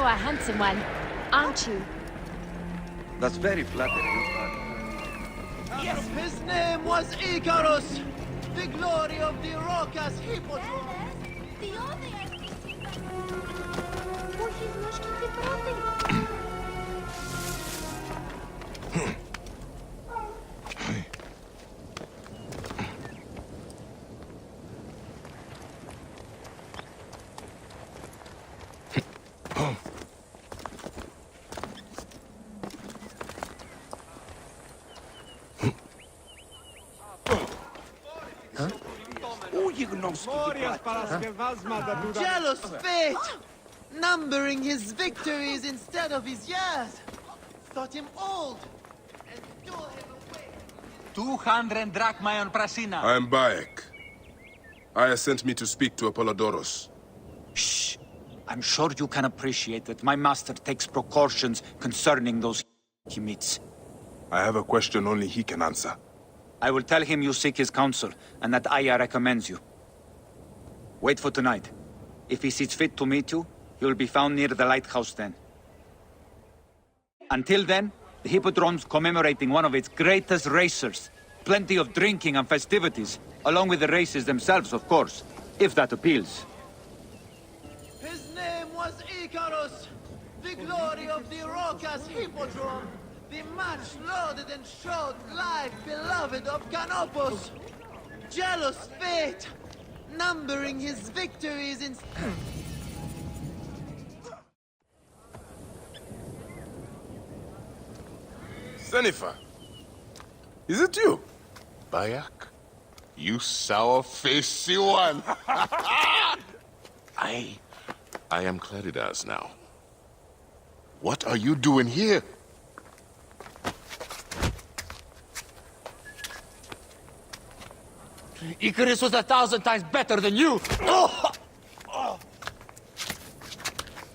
a handsome one, aren't you? That's very flattering. Yes, his name was Icarus, the glory of the Rocas Hippodrome. Jealous fate! Numbering his victories instead of his years. Thought him old and stole him away. 200 drachmae on Prasina. I am Bayek. Aya sent me to speak to Apollodoros. Shh. I'm sure you can appreciate that my master takes precautions concerning those he meets. I have a question only he can answer. I will tell him you seek his counsel, and that Aya recommends you. Wait for tonight. If he sees fit to meet you, he will be found near the lighthouse then. Until then, the Hippodrome's commemorating one of its greatest racers. Plenty of drinking and festivities, along with the races themselves, of course, if that appeals. His name was Icarus, the glory of the Rocas Hippodrome, the much lauded and showed life beloved of Canopus. Jealous fate, numbering his victories in... Sennifer, is it you? Bayek? You sour-faced one! I am Claridas now. What are you doing here? Icarus was 1,000 times better than you!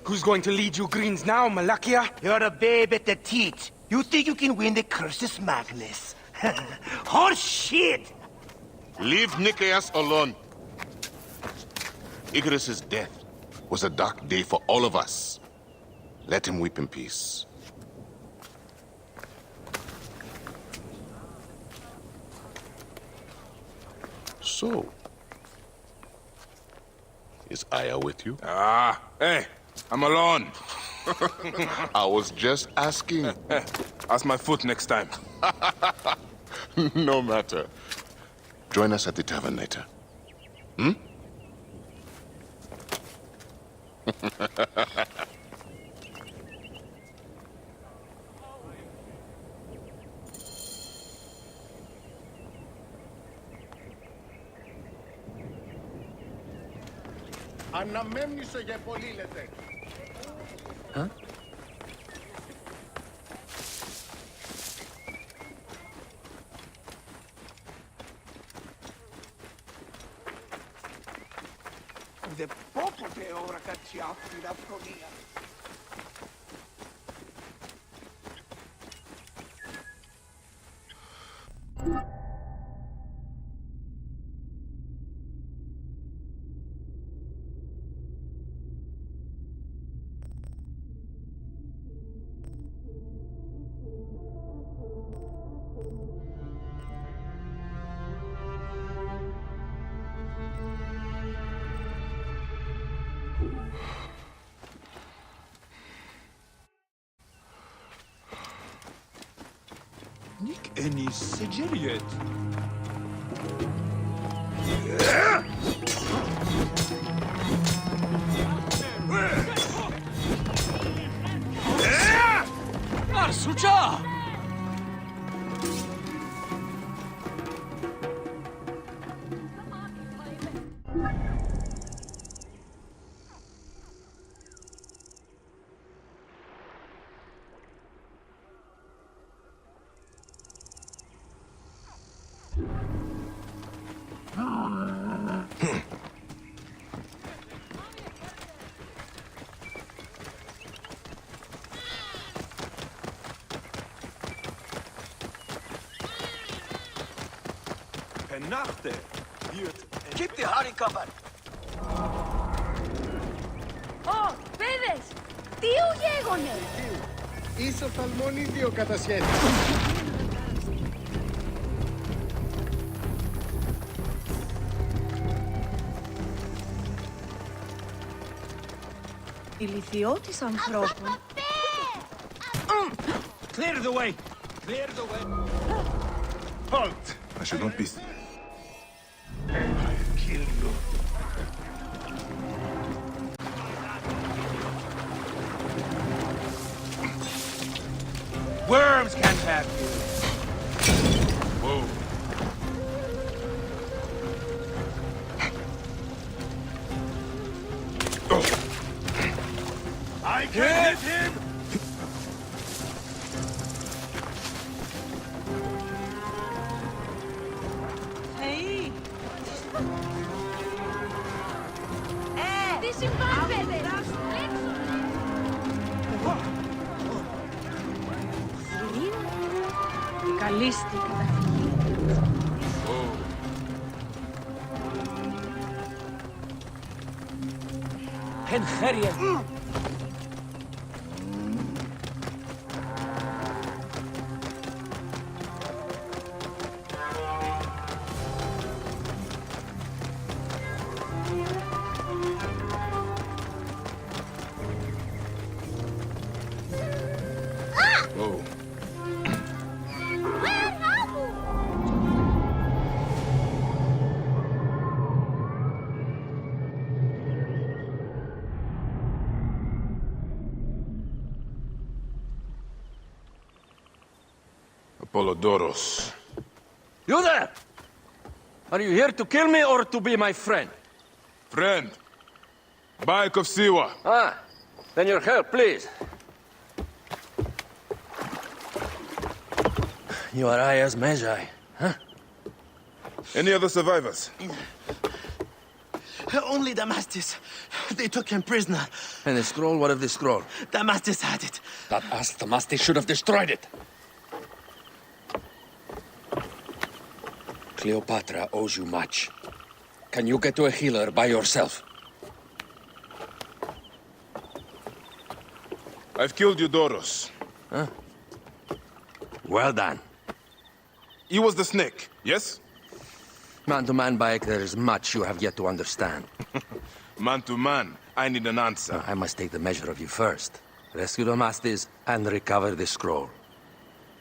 Who's going to lead you greens now, Malakia? You're a babe at the teat. You think you can win the Cursus Magnus? Horse shit! Leave Nicaeus alone. Icarus's death was a dark day for all of us. Let him weep in peace. So, is Aya with you? Hey, I'm alone. I was just asking. Ask my foot next time. No matter. Join us at the tavern later. Hmm? Αναμένησε για πολύ, λέτε. Huh? Δεν πω ποτέ ώρα κάτι άφηρα φρονία. Nick Ennis Sigiliet. Marsucha! Nachte wird... Keep the hurry covered! Oh, babies! Τι ο γέγονε! Είσαι οφθαλμονίδιο κατά σχέση. Ηλιθιώτης ανθρώπων. Clear the way! Clear the way! Halt! I should not be... I'll kill you. Worms can't have you! Whoa. I can hit him! Hey! Τι συμβαίνει, παιδί! Καλύστη καταφυγή. Hencheria! Whoa. Apollodorus. You there! Are you here to kill me or to be my friend? Friend. Bike of Siwa. Ah, then your help, please. You are Aya's Magi, huh? Any other survivors? Only Damastis. They took him prisoner. And the scroll, what of the scroll? Damastis had it. That ass Damastis should have destroyed it. Cleopatra owes you much. Can you get to a healer by yourself? I've killed Eudoros. Well done. He was the snake, yes? Man-to-man, Bayek, there is much you have yet to understand. Man to man, I need an answer. I must take the measure of you first. Rescue Damastis and recover the scroll.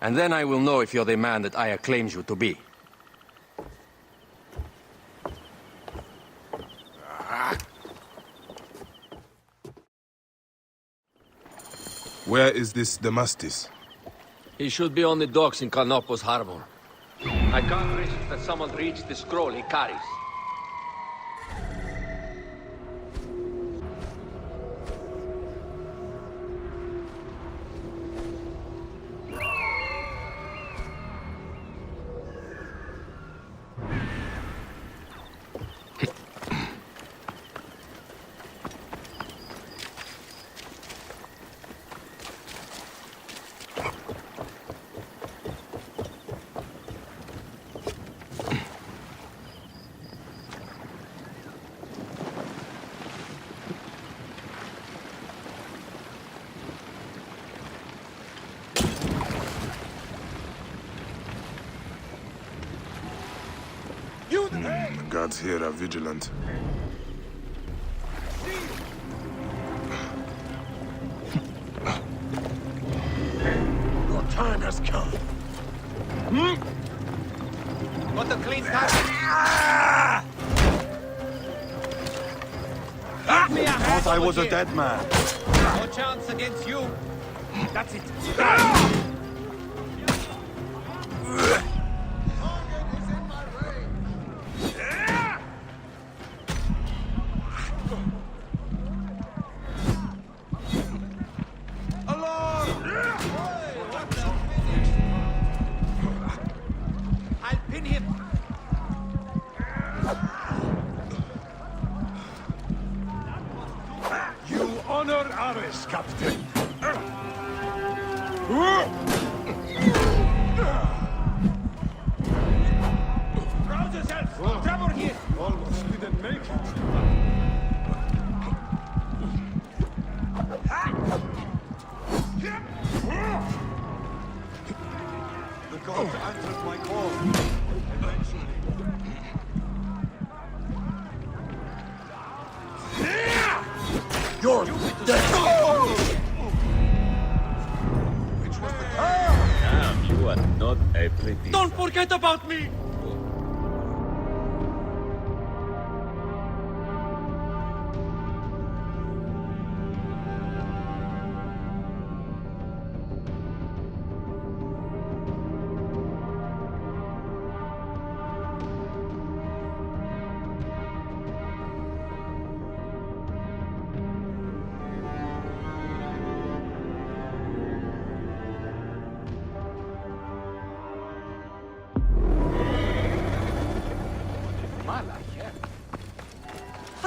And then I will know if you're the man that Aya claims you to be. Where is this Damastis? He should be on the docks in Canopus Harbor. I can't risk that someone reads the scroll he carries. The guards here are vigilant. Your time has come. Got a clean start! Thought I was a dead man. No chance against you! That's it. I'll pin him! You honor Ares, Captain. Rouse yourself! Trevor here! Almost didn't make it. You're dead! Damn, you are not a pretty... Don't forget about me!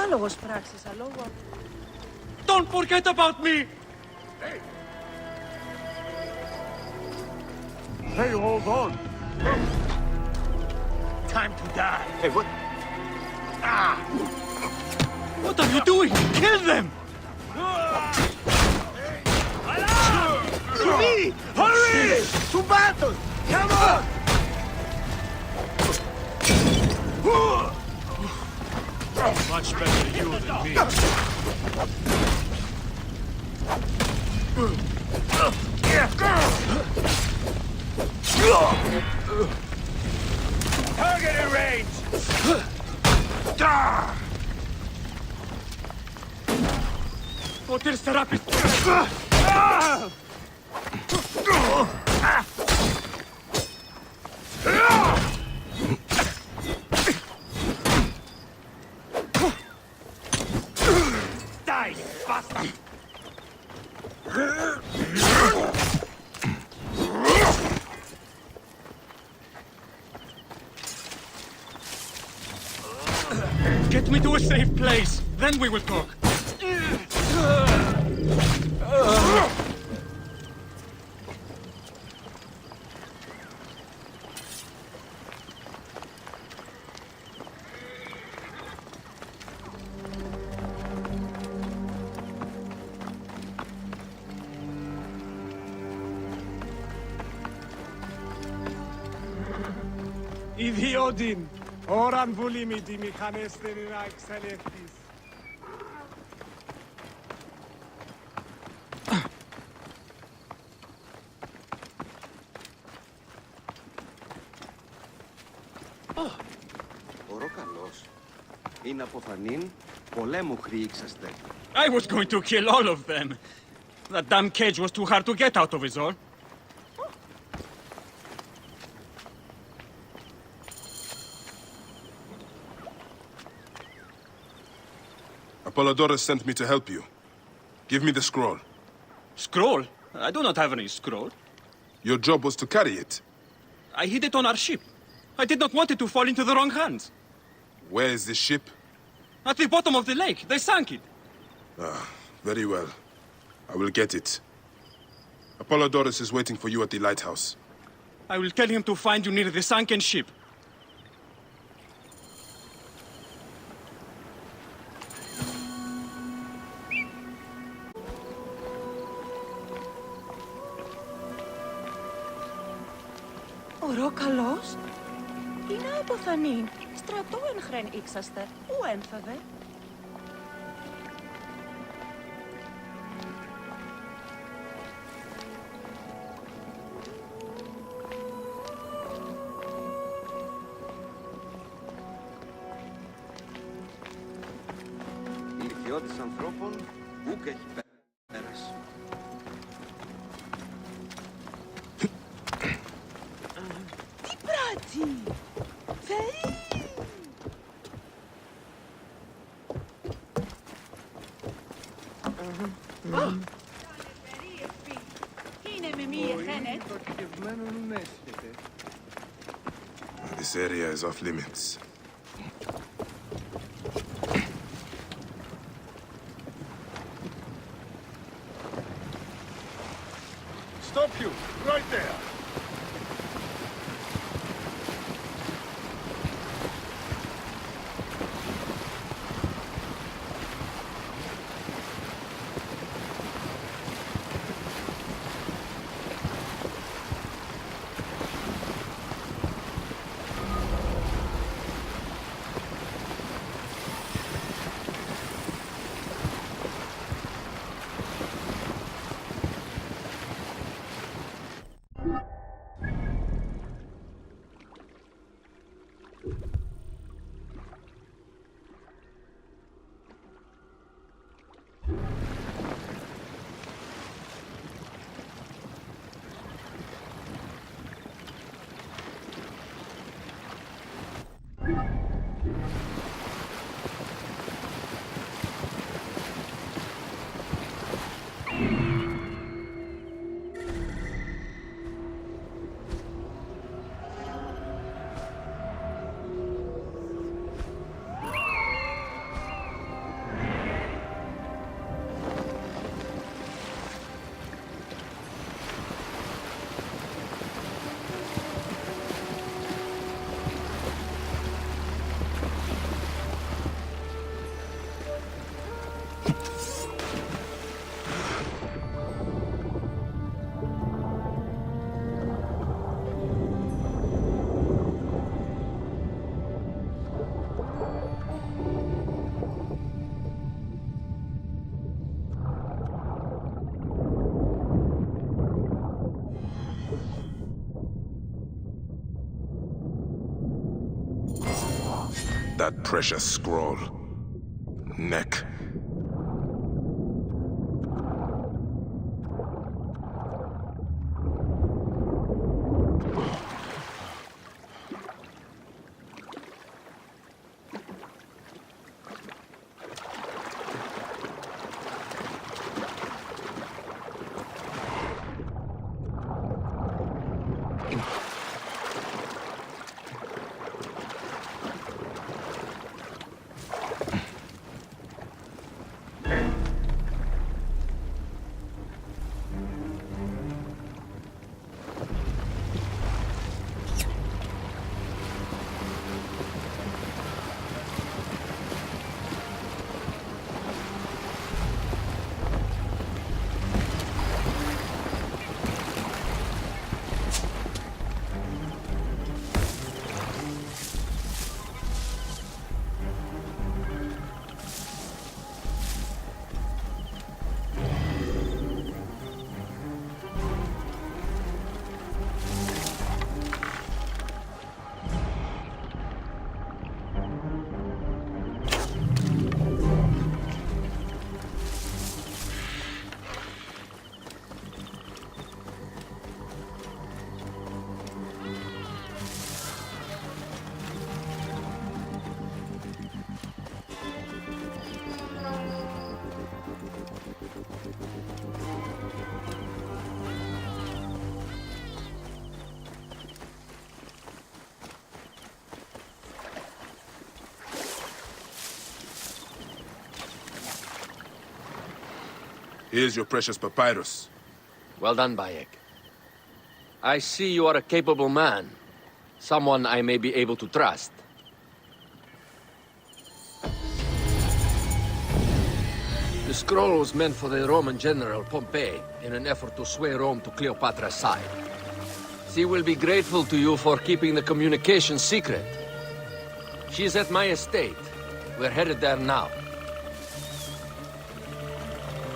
Άλογος πράξης, αλόγω. Don't forget about me! Hey, hold on! Time to die. Hey, what? What are you doing? Kill them! To me! Hurry! To battle! Come on! Much better you than me. Target in range! Poter serapis! Die, bastard! Get me to a safe place, then we will talk. Idiodin, oran vulimidi mikanesterina excellentis. Οροκαλός. Είναι αποφανήν πολέμου χρήξαστε. I was going to kill all of them. That damn cage was too hard to get out of, is all. Apollodorus sent me to help you. Give me the scroll. Scroll? I do not have any scroll. Your job was to carry it. I hid it on our ship. I did not want it to fall into the wrong hands. Where is the ship? At the bottom of the lake. They sank it. Very well. I will get it. Apollodorus is waiting for you at the lighthouse. I will tell him to find you near the sunken ship. Ορόκαλος. Είναι αποθανήν. Στρατό εν χρέν ήξαστε. Ου έμφευε. Η ηθιώτης ανθρώπων ούκ έχει πέρας. Τι πράττει! Θεή! Είναι με μία χένετ. This area is off limits. Stop you! Right there! That precious scroll. Neck. Here's your precious papyrus. Well done, Bayek. I see you are a capable man. Someone I may be able to trust. The scroll was meant for the Roman general Pompey in an effort to sway Rome to Cleopatra's side. She will be grateful to you for keeping the communication secret. She is at my estate. We're headed there now.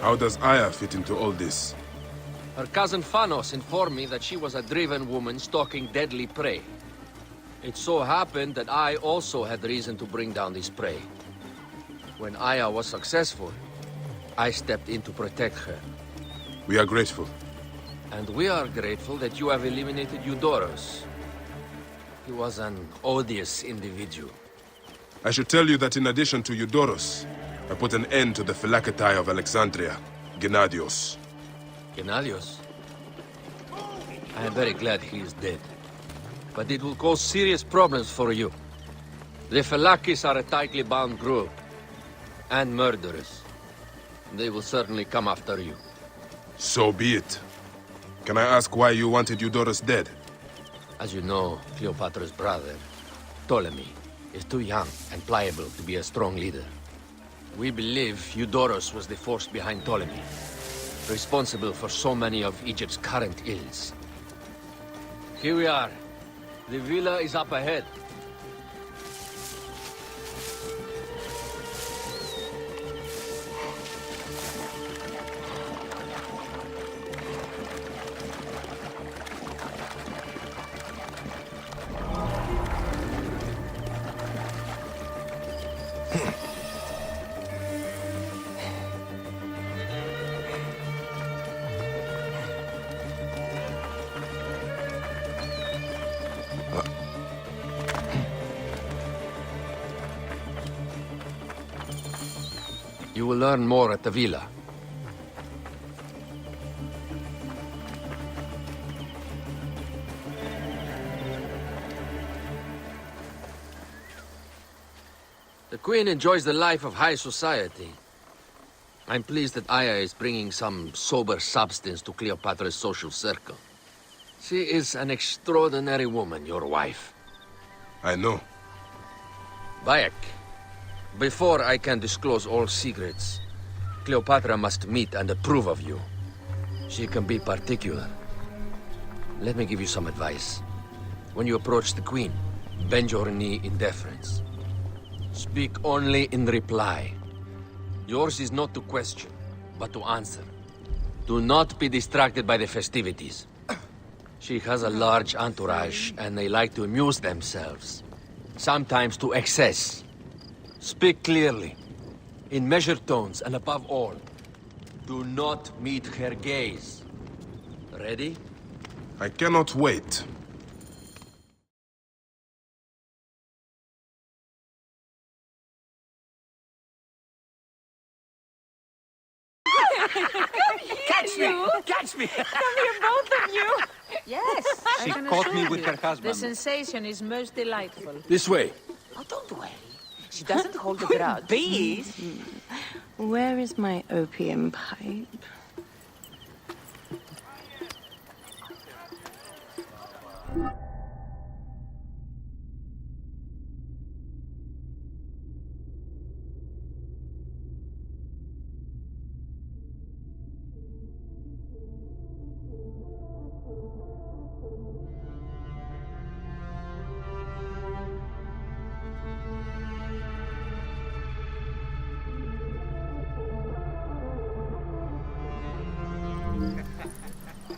How does Aya fit into all this? Her cousin Phanos informed me that she was a driven woman stalking deadly prey. It so happened that I also had reason to bring down this prey. When Aya was successful, I stepped in to protect her. We are grateful. And we are grateful that you have eliminated Eudoros. He was an odious individual. I should tell you that in addition to Eudoros, I put an end to the Phylactery of Alexandria, Gennadios. Gennadios? I am very glad he is dead. But it will cause serious problems for you. The Phylakes are a tightly bound group. And murderers. They will certainly come after you. So be it. Can I ask why you wanted Eudoros dead? As you know, Cleopatra's brother, Ptolemy, is too young and pliable to be a strong leader. We believe Eudoros was the force behind Ptolemy, responsible for so many of Egypt's current ills. Here we are. The villa is up ahead. You will learn more at the villa. The Queen enjoys the life of high society. I'm pleased that Aya is bringing some sober substance to Cleopatra's social circle. She is an extraordinary woman, your wife. I know. Bayek, before I can disclose all secrets, Cleopatra must meet and approve of you. She can be particular. Let me give you some advice. When you approach the Queen, bend your knee in deference. Speak only in reply. Yours is not to question, but to answer. Do not be distracted by the festivities. She has a large entourage, and they like to amuse themselves. Sometimes to excess. Speak clearly, in measured tones, and above all, do not meet her gaze. Ready? I cannot wait. Catch me! Catch me! Come here, both of you! Yes, She I can caught assure me with you, her husband. The sensation is most delightful. This way. Oh, don't worry. She doesn't hold a grudge. Bees? Where is my opium pipe?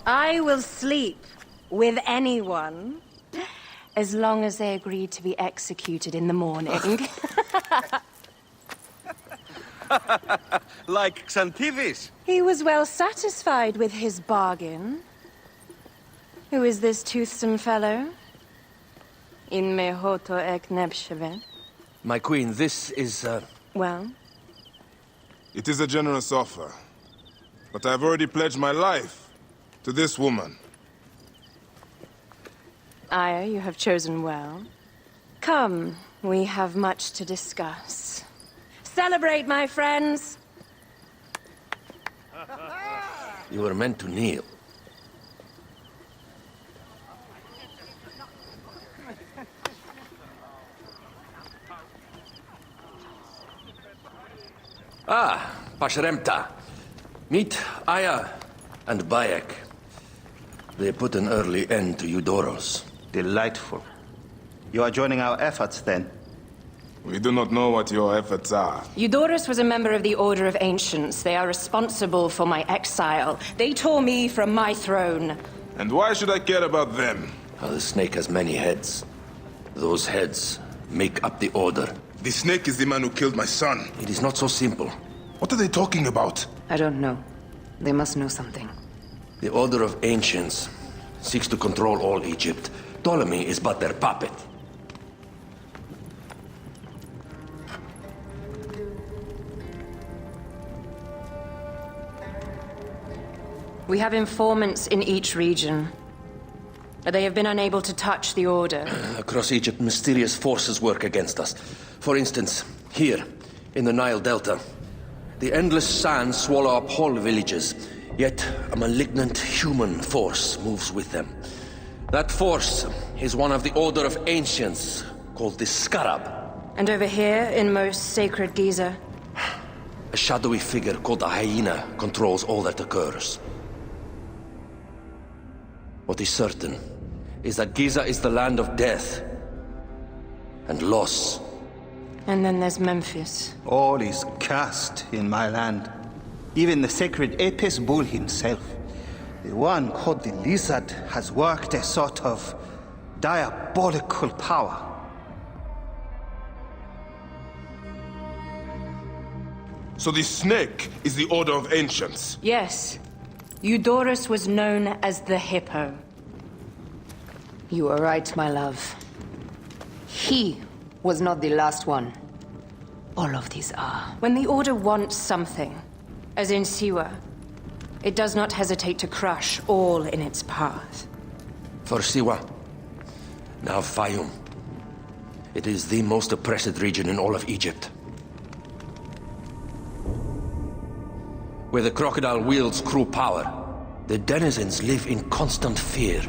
I will sleep with anyone as long as they agree to be executed in the morning. Like Xantivis. He was well satisfied with his bargain. Who is this toothsome fellow? In mehoto ek nebsheve. My queen, this is, Well, It is a generous offer. But I've already pledged my life to this woman. Aya, you have chosen well. Come, we have much to discuss. Celebrate, my friends! You were meant to kneel. Ah, Pashremta. Meet Aya and Bayek. They put an early end to Eudoros. Delightful. You are joining our efforts, then? We do not know what your efforts are. Eudorus was a member of the Order of Ancients. They are responsible for my exile. They tore me from my throne. And why should I care about them? The snake has many heads. Those heads make up the Order. The snake is the man who killed my son. It is not so simple. What are they talking about? I don't know. They must know something. The Order of Ancients seeks to control all Egypt. Ptolemy is but their puppet. We have informants in each region. They have been unable to touch the Order. Across Egypt, mysterious forces work against us. For instance, here, in the Nile Delta, the endless sands swallow up whole villages, yet a malignant human force moves with them. That force is one of the Order of Ancients, called the Scarab. And over here, in most sacred Giza? A shadowy figure called the Hyena controls all that occurs. What is certain is that Giza is the land of death and loss. And then there's Memphis. All is cursed in my land. Even the sacred Apis bull himself. The one called the Lizard has worked a sort of diabolical power. So the snake is the Order of Ancients? Yes. Eudorus was known as the Hippo. You are right, my love. He was not the last one. All of these are. When the Order wants something, as in Siwa, it does not hesitate to crush all in its path. For Siwa, now Fayum. It is the most oppressed region in all of Egypt. Where the crocodile wields cruel power, the denizens live in constant fear.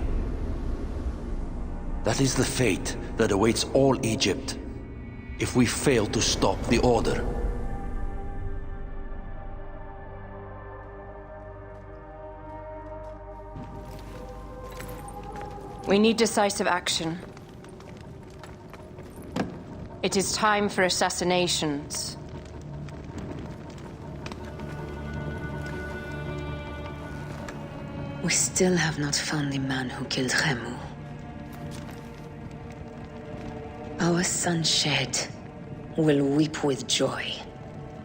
That is the fate that awaits all Egypt if we fail to stop the Order. We need decisive action. It is time for assassinations. We still have not found the man who killed Remu. Our son Shed will weep with joy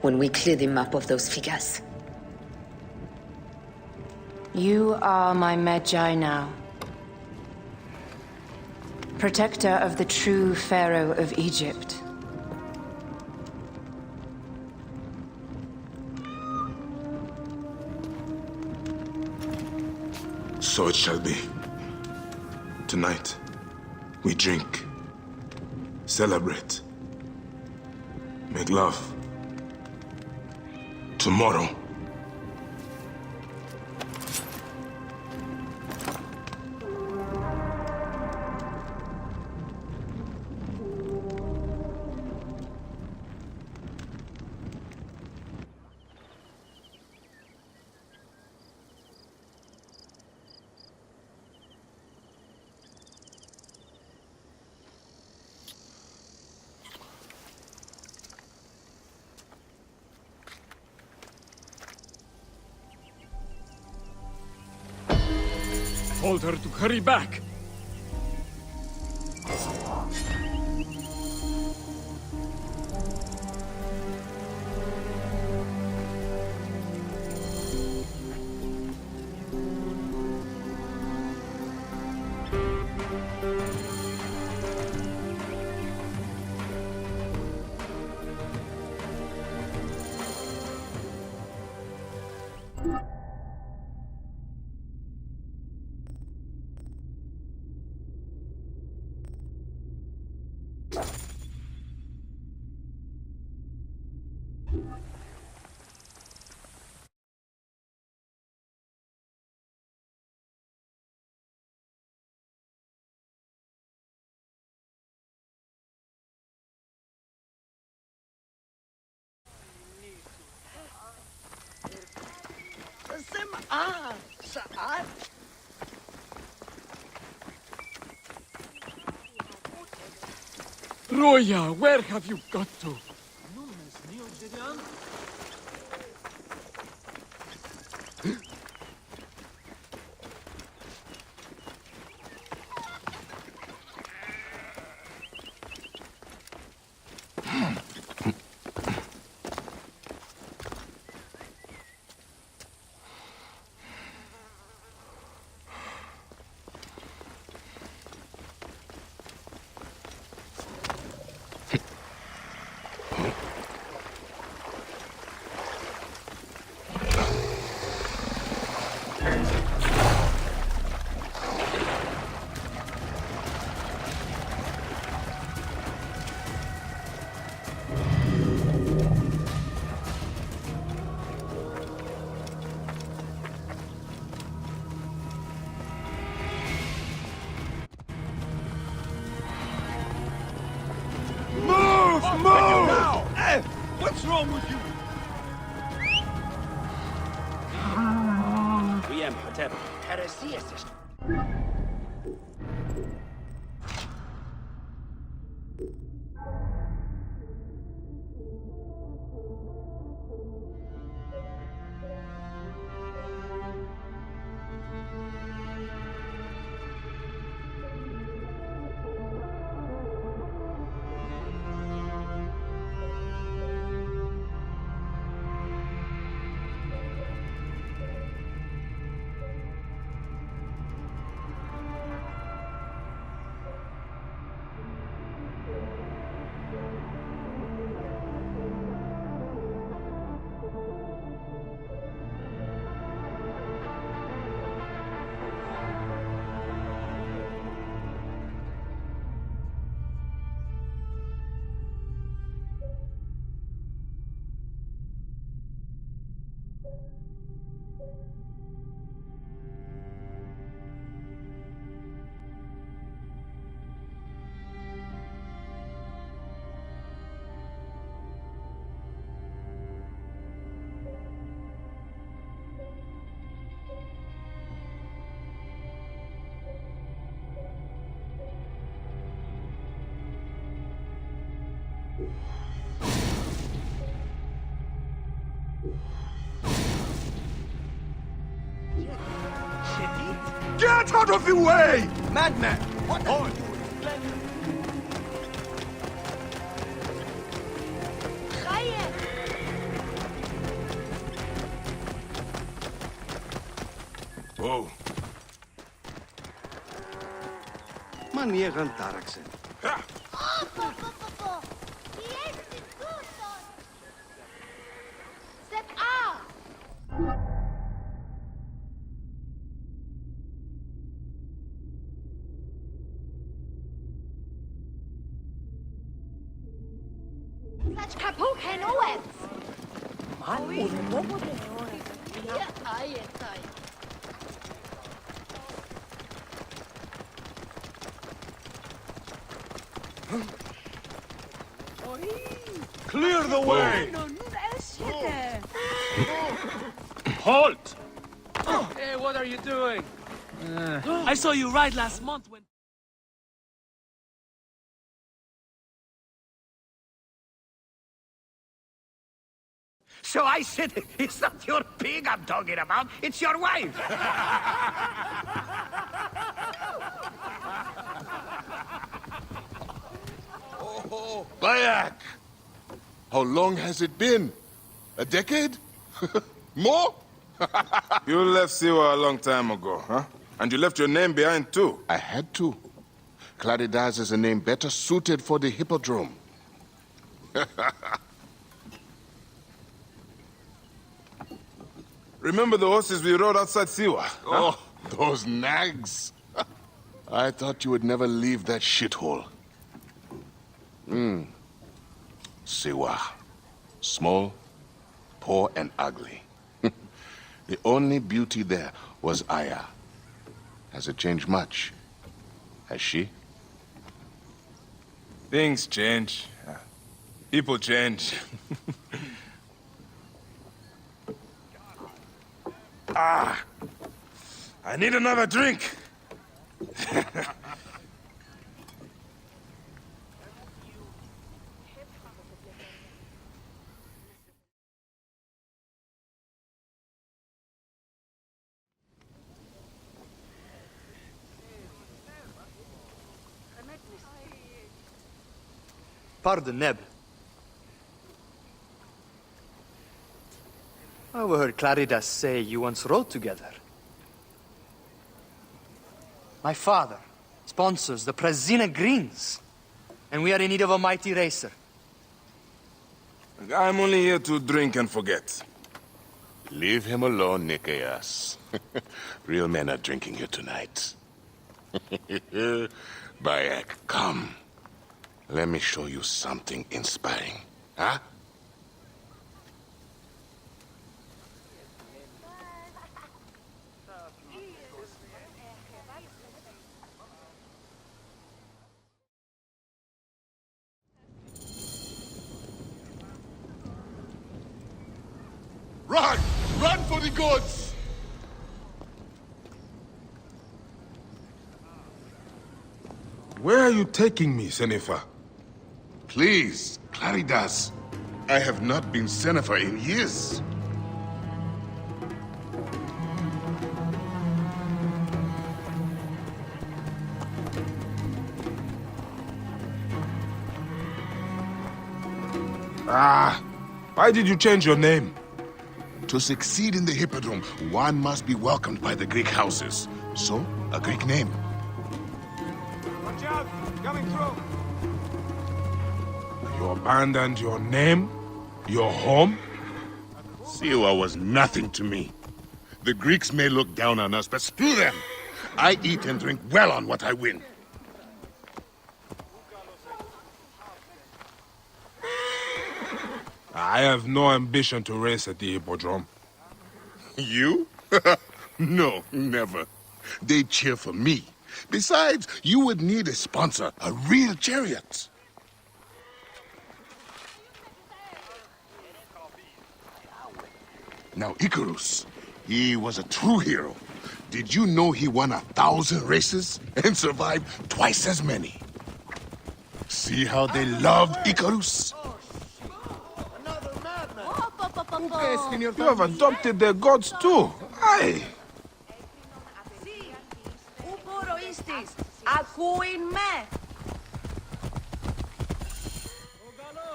when we clear the map of those figures. You are my Medjay now. Protector of the true Pharaoh of Egypt. So it shall be. Tonight, we drink, celebrate, make love. Tomorrow, Told her to hurry back. Sa'ad? Roya, where have you got to? What's wrong with you? We am Hatep. Heresy assist. Get out of the way! Madman! What are you doing? Whoa. Manier aan Taraksen. Clear the way! Halt! Hey, what are you doing? I saw you ride last month when... So I said, it's not your pig I'm talking about, it's your wife. Oh, Bayek! How long has it been? A decade? More? You left Siwa a long time ago, huh? And you left your name behind, too. I had to. Claridaz is a name better suited for the Hippodrome. Remember the horses we rode outside Siwa? Huh? Oh, those nags. I thought you would never leave that shithole. Siwa. Small, poor, and ugly. The only beauty there was Aya. Has it changed much? Has she? Things change. People change. I need another drink. Pardon, Neb. I overheard Claridas say you once rode together. My father sponsors the Prezina Greens, and we are in need of a mighty racer. I'm only here to drink and forget. Leave him alone, Nikias. Real men are drinking here tonight. Bayek, come. Let me show you something inspiring. Huh? Run! Run for the gods! Where are you taking me, Sennefer? Please, Claridas. I have not been Sennefer in years. Why did you change your name? To succeed in the Hippodrome, one must be welcomed by the Greek houses. So, a Greek name. Watch out! Coming through! You abandoned your name? Your home? Siwa was nothing to me. The Greeks may look down on us, but screw them! I eat and drink well on what I win. I have no ambition to race at the Hippodrome. You? No, never. They cheer for me. Besides, you would need a sponsor, a real chariot. Now, Icarus, he was a true hero. Did you know he won 1,000 races and survived twice as many? See how they loved Icarus? You have adopted their gods too. Aye.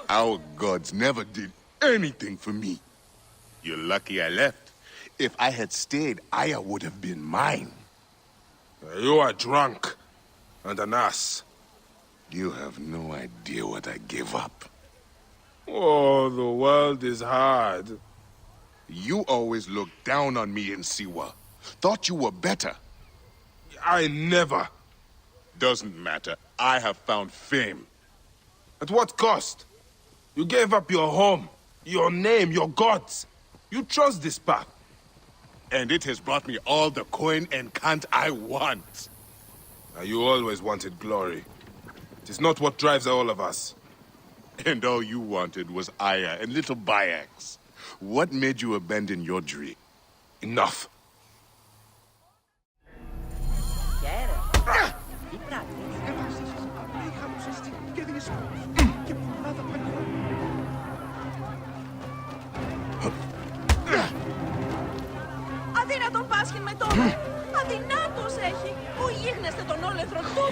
Our gods never did anything for me. You're lucky I left. If I had stayed, Aya would have been mine. You are drunk and an ass. You have no idea what I gave up. Oh, the world is hard. You always looked down on me in Siwa. Thought you were better. I never. Doesn't matter. I have found fame. At what cost? You gave up your home, your name, your gods. You chose this path. And it has brought me all the coin and cant I want. You always wanted glory. It is not what drives all of us. And all you wanted was Aya and little Bayax. What made you abandon your dream? Enough. Αδύνατον πάσχει με τώρα. Αδυνάτος έχει. Πού γίγνεστε τον όλεθρο του.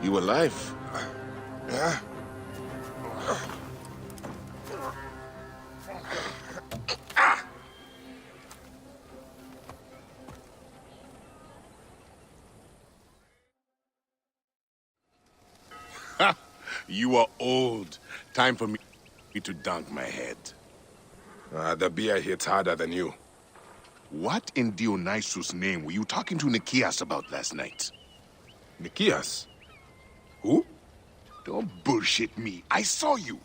You alive? Yeah? You are old. Time for me to dunk my head. The beer hits harder than you. What in Dionysus' name were you talking to Nikias about last night? Nikias? Who? Don't bullshit me. I saw you.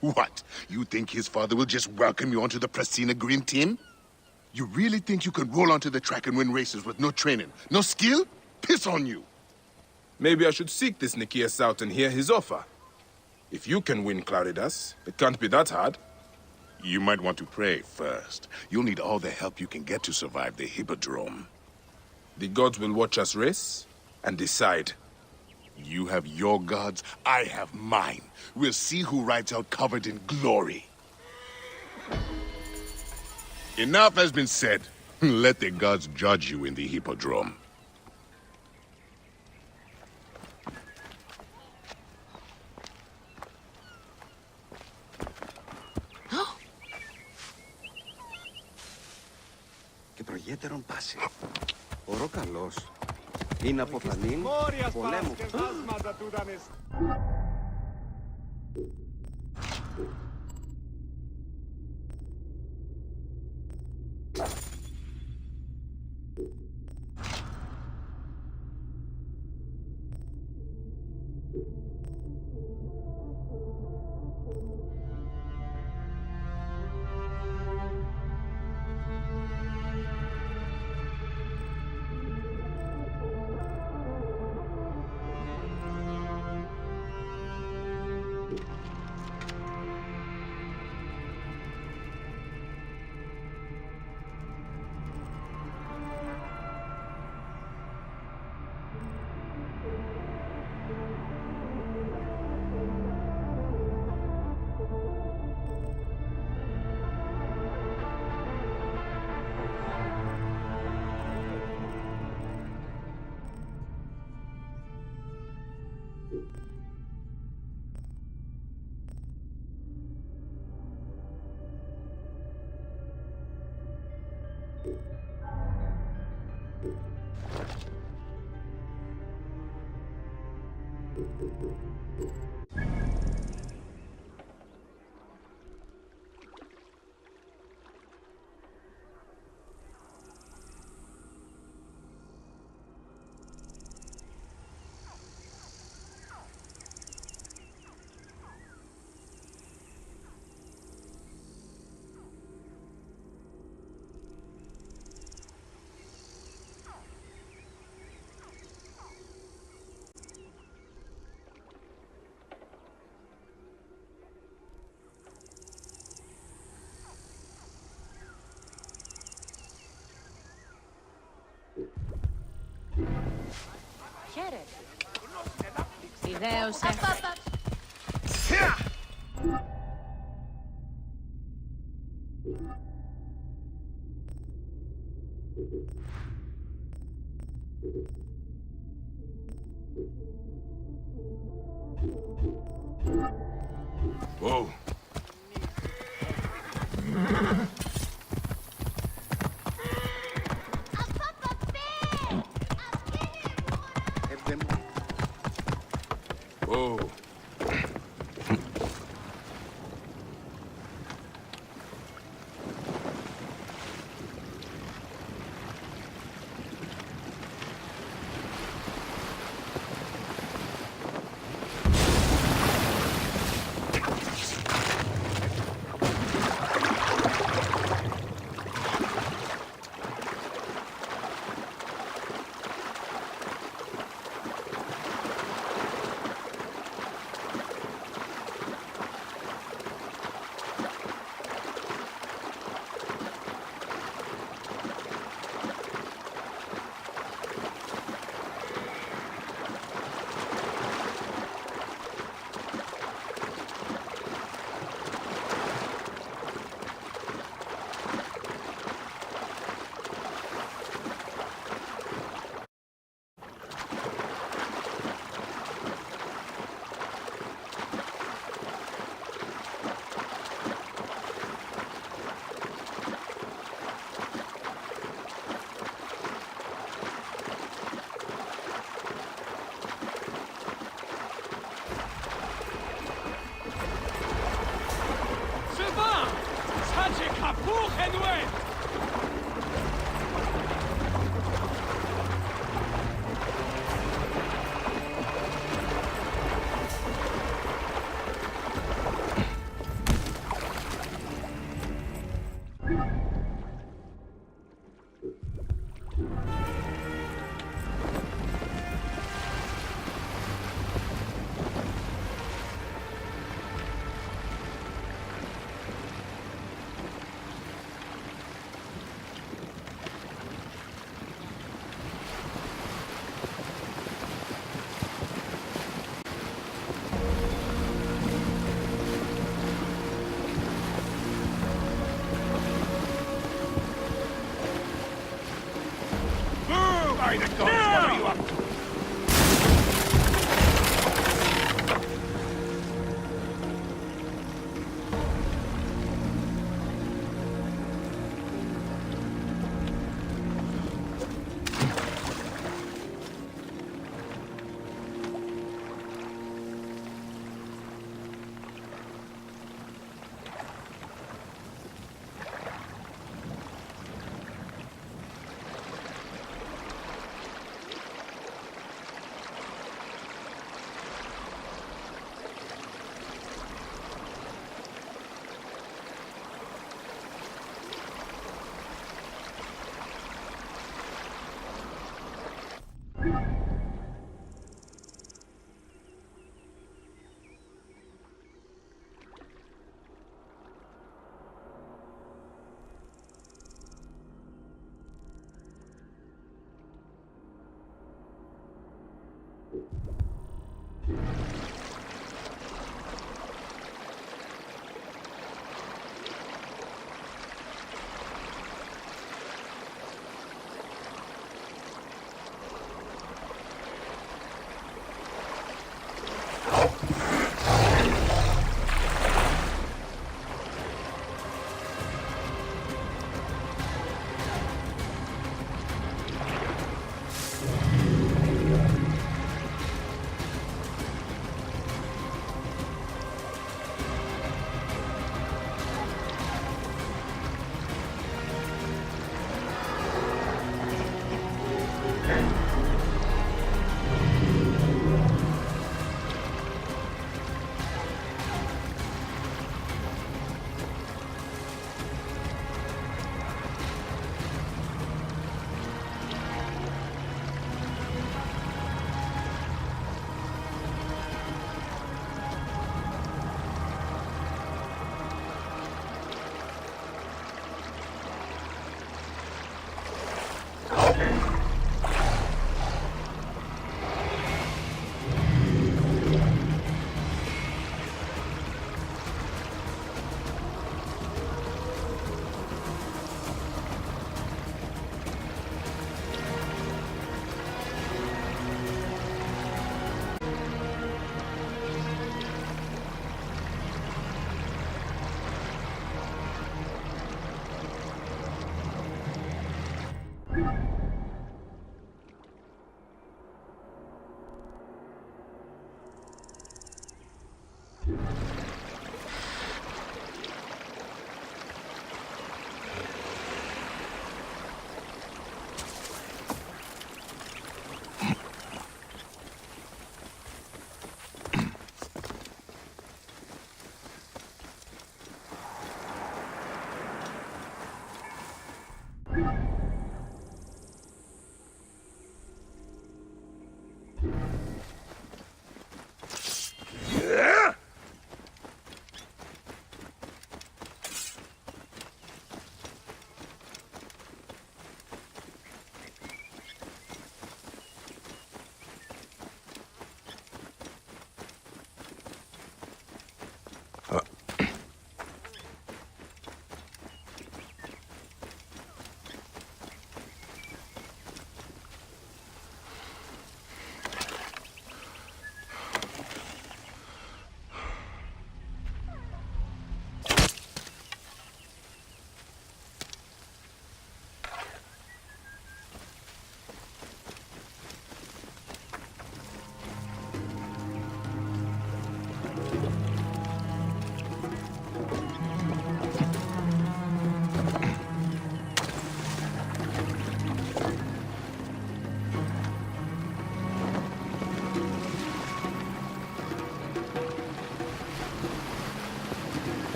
What? You think his father will just welcome you onto the Prasina Green team? You really think you can roll onto the track and win races with no training, no skill? Piss on you. Maybe I should seek this Nikias out and hear his offer. If you can win Claridas, it can't be that hard. You might want to pray first. You'll need all the help you can get to survive the Hippodrome. The gods will watch us race and decide. You have your gods, I have mine. We'll see who rides out covered in glory. Enough has been said. Let the gods judge you in the Hippodrome. Και προγέτερον πάση. Ωρό καλός. Είναι από φανήν πολέμου. Ιδέωσε. Whoa. Whoa. By the gods, what are you up to?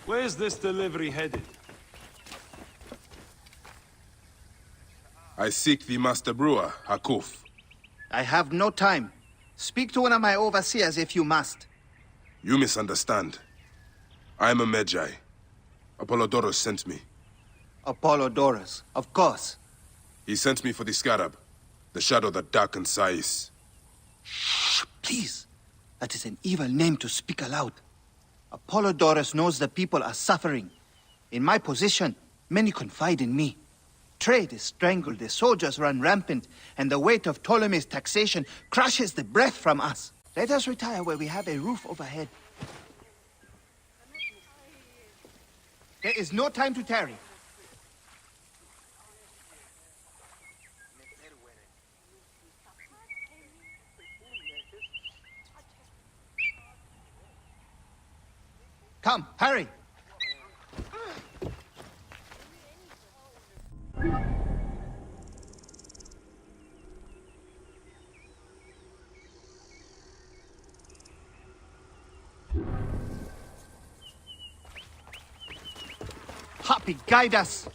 Where's this delivery headed? I seek the Master Brewer, Hakuf. I have no time. Speak to one of my overseers if you must. You misunderstand. I am a Magi. Apollodorus sent me. Apollodorus, of course. He sent me for the Scarab, the shadow that darkens Sais. Shh, please. That is an evil name to speak aloud. Apollodorus knows the people are suffering. In my position, many confide in me. Trade is strangled, the soldiers run rampant, and the weight of Ptolemy's taxation crushes the breath from us. Let us retire where we have a roof overhead. There is no time to tarry. Come, hurry! Happy, guide us!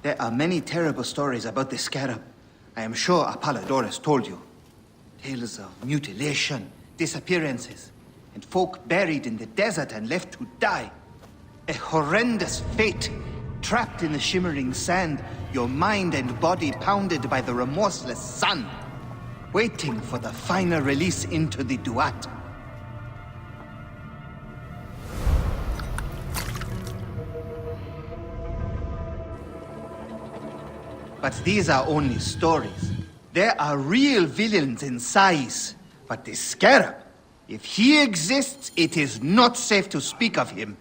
There are many terrible stories about the Scarab. I am sure Apollodorus told you. Tales of mutilation, disappearances, and folk buried in the desert and left to die. A horrendous fate, trapped in the shimmering sand, your mind and body pounded by the remorseless sun, waiting for the final release into the Duat. But these are only stories. There are real villains in Sais. But the Scarab, if he exists, it is not safe to speak of him.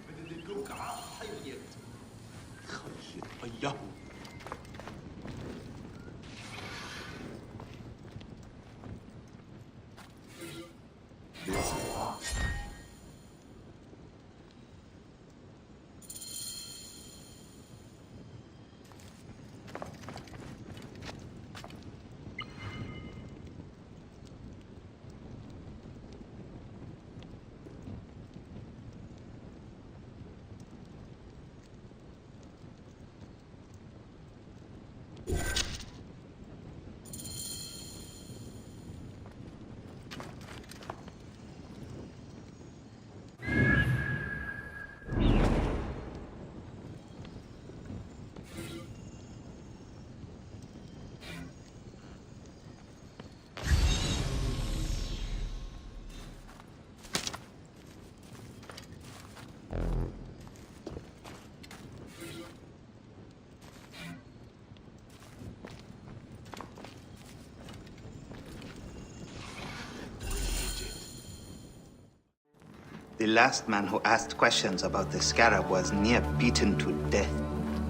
The last man who asked questions about the Scarab was near beaten to death,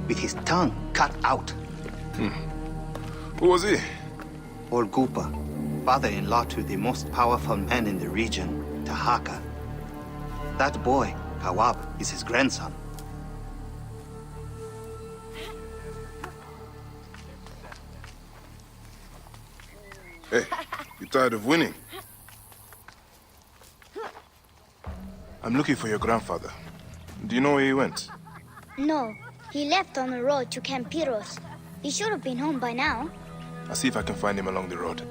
with his tongue cut out. Who was he? Orgupa, father-in-law to the most powerful man in the region, Tahaka. That boy, Kawab, is his grandson. Hey, you tired of winning? I'm looking for your grandfather. Do you know where he went? No, he left on the road to Camp Pyros. He should have been home by now. I'll see if I can find him along the road.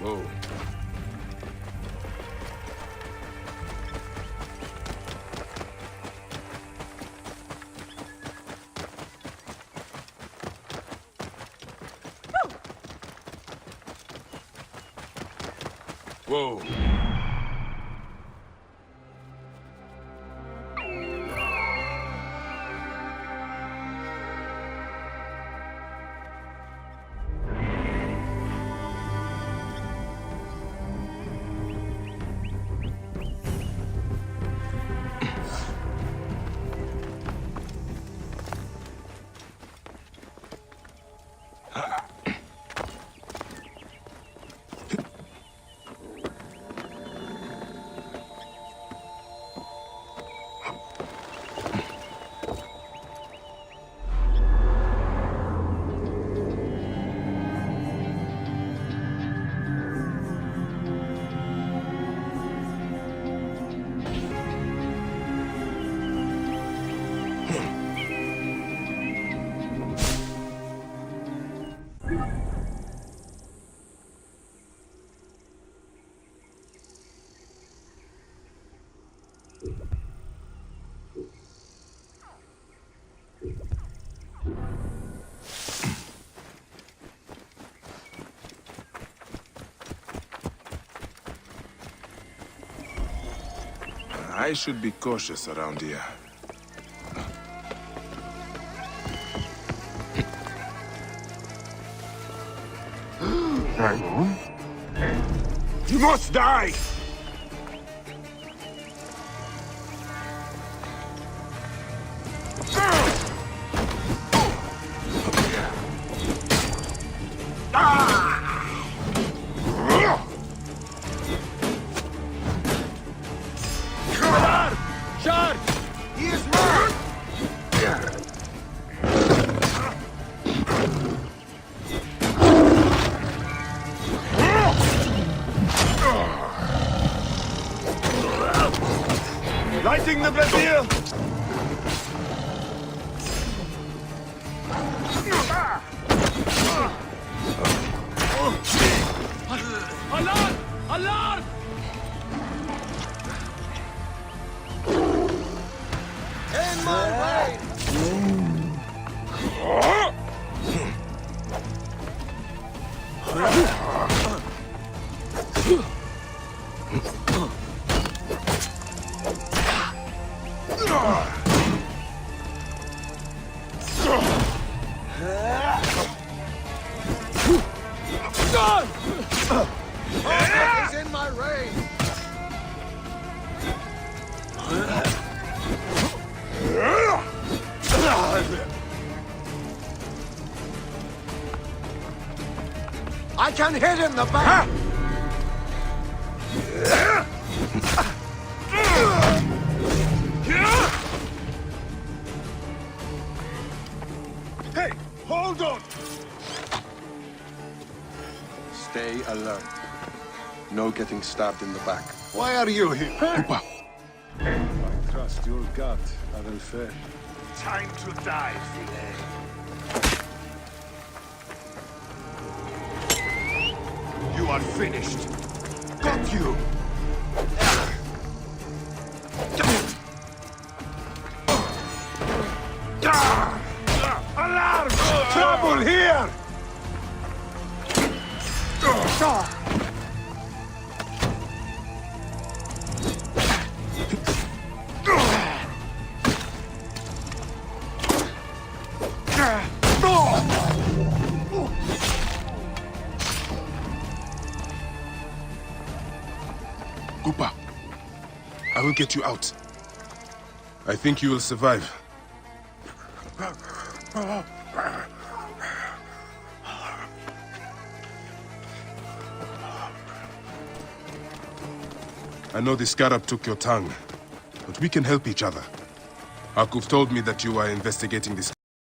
Whoa. Whoa. I should be cautious around here. You must die! Charge! He is mine! Lighting the Brazil! Alarm! Alarm! In my way! He's in my range! I can hit in the back! Hey, hold on! Stay alert. No getting stabbed in the back. Why are you here? Koopa. I trust your gut, Adelfer. Time to die, Filet. You are finished. Got you! Alarm! Trouble here! Koopa, I will get you out. I think you will survive. I know the Scarab took your tongue, but we can help each other. Akuf told me that you are investigating this